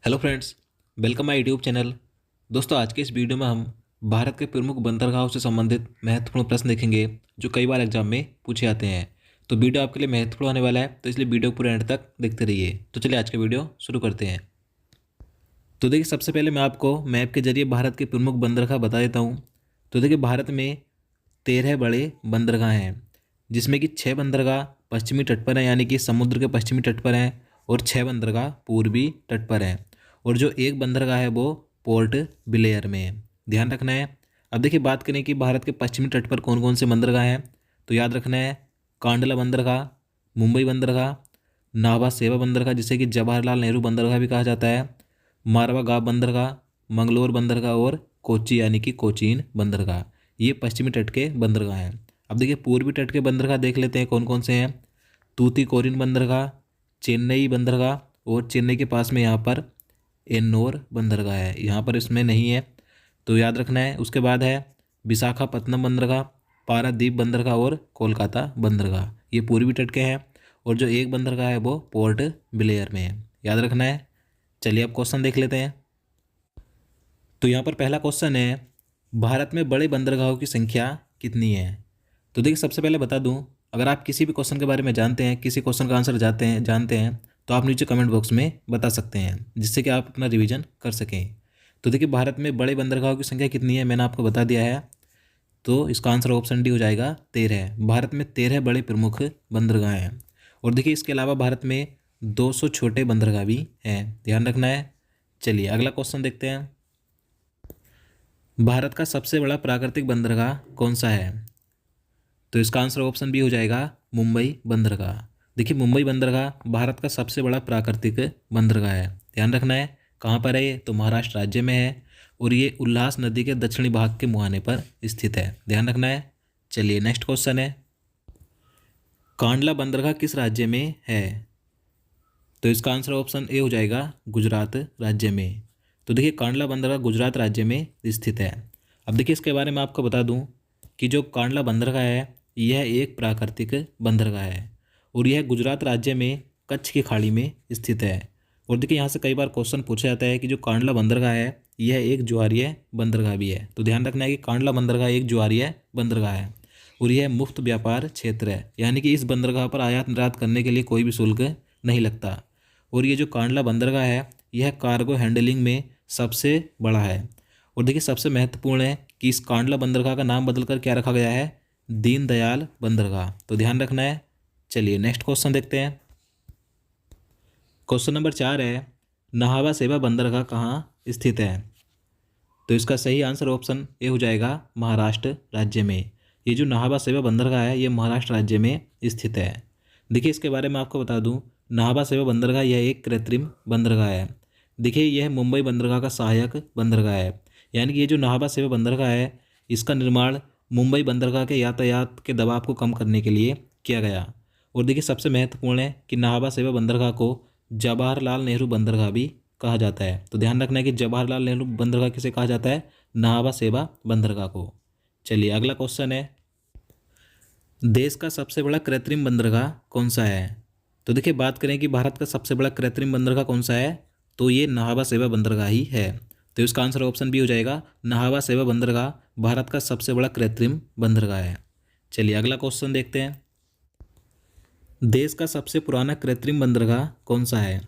Hello friends, welcome my YouTube channel. दोस्तों, आज के इस वीडियो में हम भारत के प्रमुख बंदरगाहों से संबंधित महत्वपूर्ण प्रश्न देखेंगे जो कई बार एग्जाम में पूछे जाते हैं। तो वीडियो आपके लिए महत्वपूर्ण होने वाला है, तो इसलिए वीडियो पूरे एंड तक देखते रहिए। तो चलिए आज का वीडियो शुरू करते हैं। तो देखिए, सबसे पहले मैं आपको मैप के जरिए भारत के प्रमुख बंदरगाह बता देता हूँ। तो देखिए, भारत में 13 बड़े बंदरगाह हैं, जिसमें कि 6 बंदरगाह पश्चिमी तट पर हैं, यानी कि समुद्र के पश्चिमी तट पर हैं, और 6 बंदरगाह पूर्वी तट पर हैं। और जो एक बंदरगाह है वो पोर्ट ब्लेयर में है। ध्यान रखना है। अब देखिए, बात करें कि भारत के पश्चिमी तट पर कौन कौन से बंदरगाह हैं, तो याद रखना है कांडला बंदरगाह, मुंबई बंदरगाह, नाभा सेवा बंदरगाह जिसे कि जवाहरलाल नेहरू बंदरगाह भी कहा जाता है, मारवा गांव बंदरगाह, मंगलोर बंदरगाह और कोच्चि यानी कि कोचीन बंदरगाह। ये पश्चिमी तट के बंदरगाह हैं। अब देखिए, पूर्वी तट के बंदरगाह देख लेते हैं कौन कौन से हैं। तूतीकोरिन बंदरगाह, चेन्नई बंदरगाह, और चेन्नई के पास में यहाँ पर एन्नोर बंदरगाह है, यहाँ पर इसमें नहीं है, तो याद रखना है। उसके बाद है विशाखापत्तनम बंदरगाह, पारादीप बंदरगाह और कोलकाता बंदरगाह। ये पूर्वी तट के हैं। और जो एक बंदरगाह है वो पोर्ट ब्लेयर में है, याद रखना है। चलिए अब क्वेश्चन देख लेते हैं। तो यहाँ पर पहला क्वेश्चन है, भारत में बड़े बंदरगाहों की संख्या कितनी है। तो देखिए, सबसे पहले बता दूं, अगर आप किसी भी क्वेश्चन के बारे में जानते हैं, किसी क्वेश्चन का आंसर जानते हैं, तो आप नीचे कमेंट बॉक्स में बता सकते हैं, जिससे कि आप अपना रिवीजन कर सकें। तो देखिए, भारत में बड़े बंदरगाहों की संख्या कितनी है, मैंने आपको बता दिया है। तो इसका आंसर ऑप्शन डी हो जाएगा 13। भारत में 13 बड़े प्रमुख बंदरगाह हैं। और देखिए, इसके अलावा भारत में 200 छोटे बंदरगाह भी हैं, ध्यान रखना है। चलिए अगला क्वेश्चन देखते हैं। भारत का सबसे बड़ा प्राकृतिक बंदरगाह कौन सा है। तो इसका आंसर ऑप्शन बी हो जाएगा मुंबई बंदरगाह। देखिए, मुंबई बंदरगाह भारत का सबसे बड़ा प्राकृतिक बंदरगाह है। ध्यान रखना है। कहाँ पर है ये, तो महाराष्ट्र राज्य में है, और ये उल्लास नदी के दक्षिणी भाग के मुहाने पर स्थित है, ध्यान रखना है। चलिए नेक्स्ट क्वेश्चन है, कांडला बंदरगाह किस राज्य में है। तो इसका आंसर ऑप्शन ए हो जाएगा गुजरात राज्य में। तो देखिए, कांडला बंदरगाह गुजरात राज्य में स्थित है। अब देखिए, इसके बारे में आपको बता दूं कि जो कांडला बंदरगाह है यह एक प्राकृतिक बंदरगाह है, और यह गुजरात राज्य में कच्छ की खाड़ी में स्थित है। और देखिए, यहाँ से कई बार क्वेश्चन पूछा जाता है कि जो कांडला बंदरगाह है यह एक ज्वारीय बंदरगाह भी है। तो ध्यान रखना है कि कांडला बंदरगाह एक ज्वारीय बंदरगाह है, और यह मुफ्त व्यापार क्षेत्र है, यानी कि इस बंदरगाह पर आयात निर्यात करने के लिए कोई भी शुल्क नहीं लगता। और ये जो कांडला बंदरगाह है यह कार्गो हैंडलिंग में सबसे बड़ा है। और देखिए, सबसे महत्वपूर्ण है कि इस कांडला बंदरगाह का नाम बदलकर क्या रखा गया है, दीनदयाल बंदरगाह। तो ध्यान रखना है। चलिए नेक्स्ट क्वेश्चन देखते हैं। क्वेश्चन नंबर 4 है, नाहवा सेवा बंदरगाह कहाँ स्थित है। तो इसका सही आंसर ऑप्शन ए हो जाएगा महाराष्ट्र राज्य में। ये जो नाहवा सेवा बंदरगाह है ये महाराष्ट्र राज्य में स्थित है। देखिए, इसके बारे में आपको बता दूं, नाहवा सेवा बंदरगाह यह एक कृत्रिम बंदरगाह है। देखिए, यह मुंबई बंदरगाह का सहायक बंदरगाह है, यानी कि ये जो नाहवा सेवा बंदरगाह है इसका निर्माण मुंबई बंदरगाह के यातायात के दबाव को कम करने के लिए किया गया। और देखिए, सबसे महत्वपूर्ण है कि नाहवा सेवा बंदरगाह को जवाहरलाल नेहरू बंदरगाह भी कहा जाता है। तो ध्यान रखना है कि जवाहरलाल नेहरू बंदरगाह किसे कहा जाता है, नाहवा सेवा बंदरगाह को। चलिए अगला क्वेश्चन है, देश का सबसे बड़ा कृत्रिम बंदरगाह कौन सा है। तो देखिए, बात करें कि भारत का सबसे बड़ा कृत्रिम बंदरगाह कौन सा है, तो ये नाहवा सेवा बंदरगाह ही है। तो इसका आंसर ऑप्शन बी हो जाएगा, नाहवा सेवा बंदरगाह भारत का सबसे बड़ा कृत्रिम बंदरगाह है। चलिए अगला क्वेश्चन देखते हैं, देश का सबसे पुराना कृत्रिम बंदरगाह कौन सा है।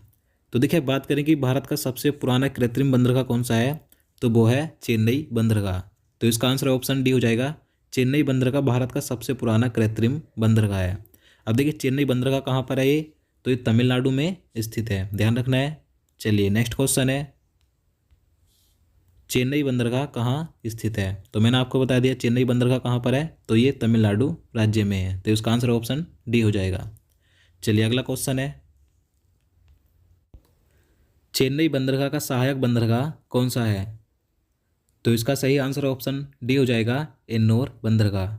तो देखिए, बात करें कि भारत का सबसे पुराना कृत्रिम बंदरगाह कौन सा है, तो वो है चेन्नई बंदरगाह। तो इसका आंसर ऑप्शन डी हो जाएगा, चेन्नई बंदरगाह भारत का सबसे पुराना कृत्रिम बंदरगाह है। अब देखिए, चेन्नई बंदरगाह कहाँ पर है ये, तो ये तमिलनाडु में स्थित है, ध्यान रखना है। चलिए नेक्स्ट क्वेश्चन है, चेन्नई बंदरगाह कहाँ स्थित है। तो मैंने आपको बता दिया चेन्नई बंदरगाह कहाँ पर है, तो ये तमिलनाडु राज्य में है। तो इसका आंसर ऑप्शन डी हो जाएगा। चलिए अगला क्वेश्चन है, चेन्नई बंदरगाह का सहायक बंदरगाह कौन सा है। तो इसका सही आंसर ऑप्शन डी हो जाएगा, एन्नोर बंदरगाह।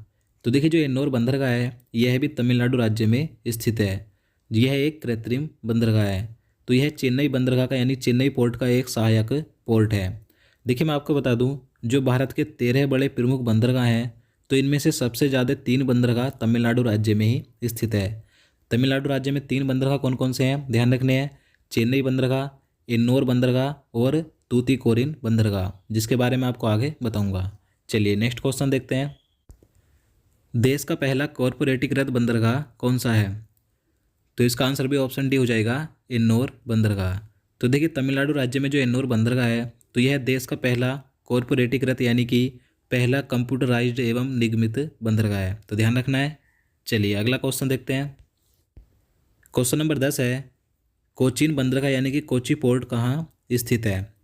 तो देखिए, जो एन्नोर बंदरगाह है यह भी तमिलनाडु राज्य में स्थित है। यह एक कृत्रिम बंदरगाह है। तो यह चेन्नई बंदरगाह का यानी चेन्नई पोर्ट का एक सहायक पोर्ट है। देखिए, मैं आपको बता दूं, जो भारत के 13 बड़े प्रमुख बंदरगाह हैं तो इनमें से सबसे ज़्यादा 3 बंदरगाह तमिलनाडु राज्य में ही स्थित है। तमिलनाडु राज्य में 3 बंदरगाह कौन कौन से हैं, ध्यान रखने हैं, चेन्नई बंदरगाह, इन्नौर बंदरगाह और तूतीकोरिन बंदरगाह, जिसके बारे में आपको आगे बताऊंगा। चलिए नेक्स्ट क्वेश्चन देखते हैं। देश का पहला कॉरपोरेटीकृत बंदरगाह कौन सा है? तो इसका आंसर भी ऑप्शन डी हो जाएगा, इन्नौर बंदरगाह। तो देखिए तमिलनाडु राज्य में जो इन्नौर बंदरगाह है तो यह देश का पहला कॉरपोरेटीकृत यानी कि पहला कंप्यूटराइज्ड एवं निगमित बंदरगाह है, तो ध्यान रखना है। चलिए अगला क्वेश्चन देखते हैं। क्वेश्चन नंबर 10 है, कोचीन बंदरगाह यानी कि कोची पोर्ट कहाँ स्थित है?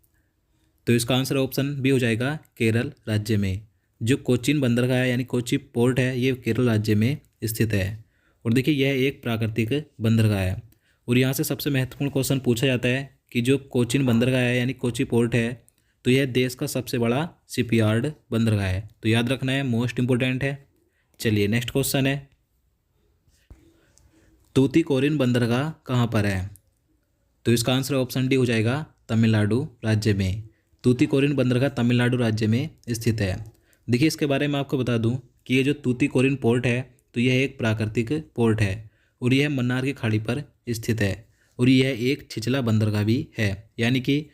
तो इसका आंसर ऑप्शन बी हो जाएगा, केरल राज्य में। जो कोचीन बंदरगाह है यानी कोची पोर्ट है ये केरल राज्य में स्थित है। और देखिए यह एक प्राकृतिक बंदरगाह है। और यहाँ से सबसे महत्वपूर्ण क्वेश्चन पूछा जाता है कि जो कोचीन बंदरगाह है यानी कोची पोर्ट है तो यह देश का सबसे बड़ा शिपयार्ड बंदरगाह है, तो याद रखना है, मोस्ट इंपॉर्टेंट है। चलिए नेक्स्ट क्वेश्चन है, तूतीकोरिन बंदरगाह कहाँ पर है? तो इसका आंसर ऑप्शन डी हो जाएगा, तमिलनाडु राज्य में। तूतीकोरिन बंदरगाह तमिलनाडु राज्य में स्थित है। देखिए इसके बारे में आपको बता दूं कि ये जो तूतीकोरिन पोर्ट है तो यह एक प्राकृतिक पोर्ट है और यह मन्नार की खाड़ी पर स्थित है। और यह एक छिछला बंदरगाह भी है, यानी कि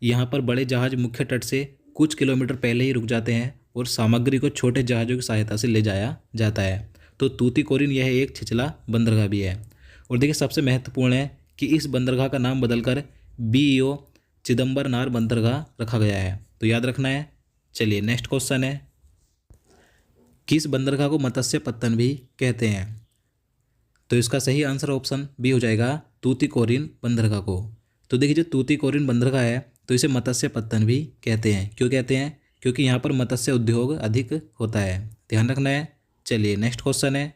यहाँ पर बड़े जहाज मुख्य तट से कुछ किलोमीटर पहले ही रुक जाते हैं और सामग्री को छोटे जहाज़ों की सहायता से ले जाया जाता है। तो तूतीकोरिन यह एक छिछला बंदरगाह भी है। और देखिए सबसे महत्वपूर्ण है कि इस बंदरगाह का नाम बदलकर BEO चिदम्बरनार बंदरगाह रखा गया है, तो याद रखना है। चलिए नेक्स्ट क्वेश्चन है, किस बंदरगाह को मत्स्य पत्तन भी कहते हैं? तो इसका सही आंसर ऑप्शन बी हो जाएगा, तूतीकोरिन बंदरगाह को। तो देखिए जो तूतीकोरिन बंदरगाह है तो इसे मत्स्य पत्तन भी कहते हैं। क्यों कहते हैं? क्योंकि यहाँ पर मत्स्य उद्योग अधिक होता है, ध्यान रखना है। चलिए नेक्स्ट क्वेश्चन है,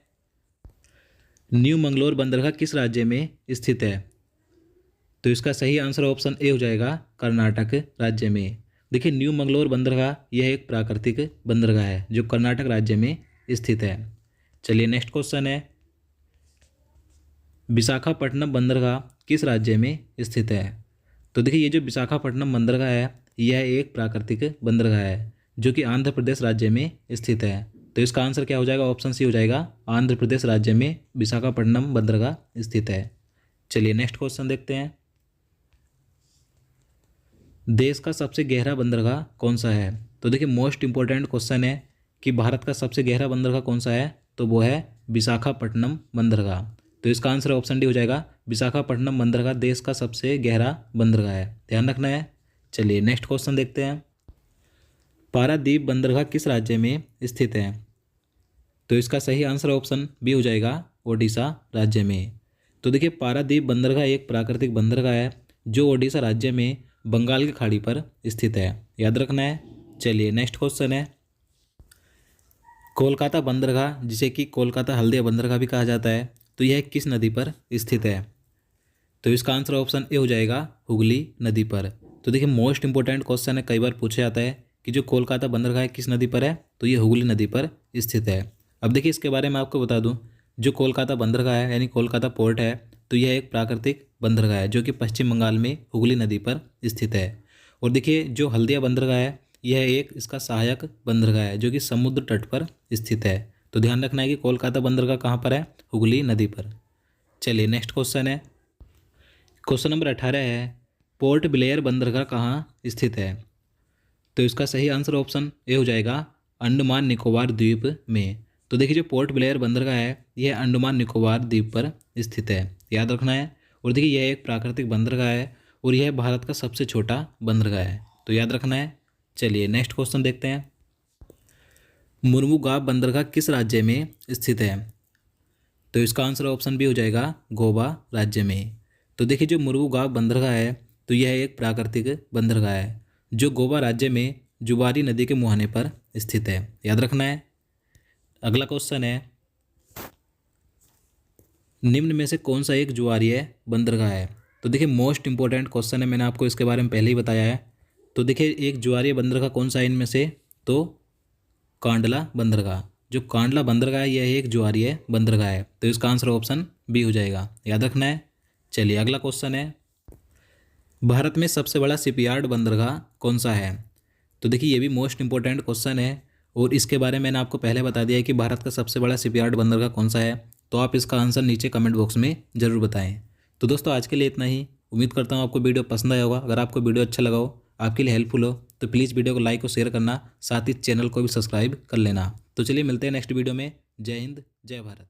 न्यू मंगलोर बंदरगाह किस राज्य में स्थित है? तो इसका सही आंसर ऑप्शन ए हो जाएगा, कर्नाटक राज्य में। देखिए न्यू मंगलोर बंदरगाह यह एक प्राकृतिक बंदरगाह है जो कर्नाटक राज्य में स्थित है। चलिए नेक्स्ट क्वेश्चन है, विशाखापट्टनम बंदरगाह किस राज्य में स्थित है? तो देखिए ये जो विशाखापट्टनम बंदरगाह है यह एक प्राकृतिक बंदरगाह है जो कि आंध्र प्रदेश राज्य में स्थित है। तो इसका आंसर क्या हो जाएगा? ऑप्शन सी हो जाएगा, आंध्र प्रदेश राज्य में विशाखापट्टनम बंदरगाह स्थित है। चलिए नेक्स्ट क्वेश्चन देखते हैं, देश का सबसे गहरा बंदरगाह कौन सा है? तो देखिए मोस्ट इंपॉर्टेंट क्वेश्चन है कि भारत का सबसे गहरा बंदरगाह कौन सा है, तो वो है विशाखापट्टनम बंदरगाह। तो इसका आंसर ऑप्शन डी हो जाएगा, विशाखापट्टनम बंदरगाह देश का सबसे गहरा बंदरगाह है, ध्यान रखना है। चलिए नेक्स्ट क्वेश्चन देखते हैं, पारादीप बंदरगाह किस राज्य में स्थित है? तो इसका सही आंसर ऑप्शन बी हो जाएगा, ओडिशा राज्य में। तो देखिए पारादीप बंदरगाह एक प्राकृतिक बंदरगाह है जो ओडिशा राज्य में बंगाल की खाड़ी पर स्थित है, याद रखना है। चलिए नेक्स्ट क्वेश्चन है, कोलकाता बंदरगाह जिसे कि कोलकाता हल्दिया बंदरगाह भी कहा जाता है तो यह किस नदी पर स्थित है? तो इसका आंसर ऑप्शन ए हो जाएगा, हुगली नदी पर। तो देखिए मोस्ट इंपॉर्टेंट क्वेश्चन है, कई बार पूछा जाता है कि जो कोलकाता बंदरगाह है किस नदी पर है, तो ये हुगली नदी पर स्थित है। अब देखिए इसके बारे में आपको बता दूं, जो कोलकाता बंदरगाह है यानी कोलकाता पोर्ट है तो यह एक प्राकृतिक बंदरगाह है जो कि पश्चिम बंगाल में हुगली नदी पर स्थित है। और देखिए जो हल्दिया बंदरगाह है यह एक इसका सहायक बंदरगाह है जो कि समुद्र तट पर स्थित है। तो ध्यान रखना है कि कोलकाता बंदरगाह कहाँ पर है, हुगली नदी पर। चलिए नेक्स्ट क्वेश्चन है, क्वेश्चन नंबर 18 है, पोर्ट ब्लेयर बंदरगाह कहाँ स्थित है? तो इसका सही आंसर ऑप्शन ए हो जाएगा, अंडमान निकोबार द्वीप में। तो देखिए जो पोर्ट ब्लेयर बंदरगाह है यह अंडमान निकोबार द्वीप पर स्थित है, याद रखना है। और देखिए यह एक प्राकृतिक बंदरगाह है और यह भारत का सबसे छोटा बंदरगाह है, तो याद रखना है। चलिए नेक्स्ट क्वेश्चन देखते हैं, मुर्मुगाव बंदरगाह किस राज्य में स्थित है? तो इसका आंसर ऑप्शन बी हो जाएगा, गोवा राज्य में। तो देखिए जो मुर्मुगाव बंदरगाह है तो यह एक प्राकृतिक बंदरगाह है जो गोवा राज्य में जुबारी नदी के मुहाने पर स्थित है, याद रखना है। अगला क्वेश्चन है, निम्न में से कौन सा एक ज्वारीय बंदरगाह है? तो देखिए मोस्ट इंपॉर्टेंट क्वेश्चन है, मैंने आपको इसके बारे में पहले ही बताया है। तो देखिए एक ज्वारीय बंदरगाह कौन सा है इनमें से, तो कांडला बंदरगाह। जो कांडला बंदरगाह है यह एक ज्वारीय बंदरगाह है, तो इसका आंसर ऑप्शन बी हो जाएगा, याद रखना है। चलिए अगला क्वेश्चन है, भारत में सबसे बड़ा शिपयार्ड बंदरगाह कौन सा है? तो देखिए ये भी मोस्ट इंपॉर्टेंट क्वेश्चन है और इसके बारे में मैंने आपको पहले बता दिया है कि भारत का सबसे बड़ा शिपयार्ड बंदरगाह कौन सा है। तो आप इसका आंसर नीचे कमेंट बॉक्स में ज़रूर बताएं। तो दोस्तों आज के लिए इतना ही। उम्मीद करता हूँ आपको वीडियो पसंद आया होगा। अगर आपको वीडियो अच्छा लगा हो, आपके लिए हेल्पफुल हो, तो प्लीज़ वीडियो को लाइक और शेयर करना, साथ ही चैनल को भी सब्सक्राइब कर लेना। तो चलिए मिलते हैं नेक्स्ट वीडियो में। जय हिंद, जय भारत।